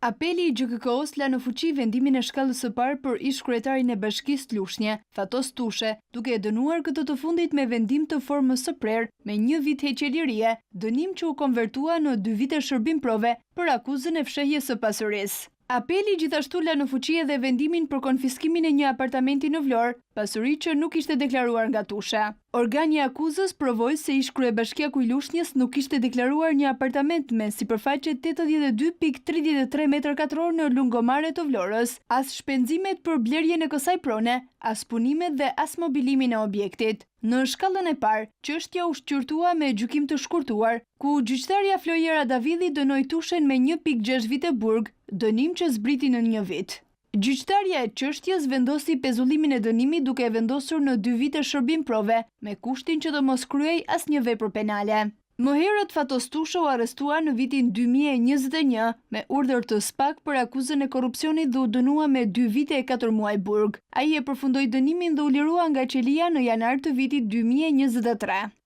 Apeli i GKK-s la në fuqi vendimin e shkallës së parë për ish-kryetarin e Bashkisë Lushnje, Fatos Tushe, duke e dënuar këtë të fundit me vendim të formës së prerë me 1 vit heqëlirie, dënim që u konvertua në 2 vite shërbim prove për akuzën e fshehjes së pasurisë. Apeli gjithashtu la në fuqi edhe vendimin për konfiskimin e një apartamenti në Vlorë, pasuri që nuk ishte deklaruar nga Tusha. Organi i akuzës provoi se ish-kryebashkiaku i Lushnjës nuk ishte deklaruar një apartament me sipërfaqe 82.33 m2 në lungomare të Vlorës, as shpenzimet për blerjen e kësaj prone, as punimet dhe as mobilimin e objektit. Në shkallën e parë, çështja u shqyrtua me gjykim të shkurtuar, ku gjyqtarja Flojera Davidi dënoi Tushen me 1.6 vite burg, dënim që zbriti në 1 vit. Gjyqtarja e çështjes vendosi pezullimin e dënimit duke e vendosur në 2 vite shërbim prove, me kushtin që të mos kryej asnjë vepër penale. Më herët Fatos Tusha u arrestua në vitin 2021 me urdhër të SPAK për akuzën e korrupsionit dhe u dënua me 2 vite e 4 muaj burg. Ai e përfundoi dënimin dhe u lirua nga qelia në janar të vitit 2023.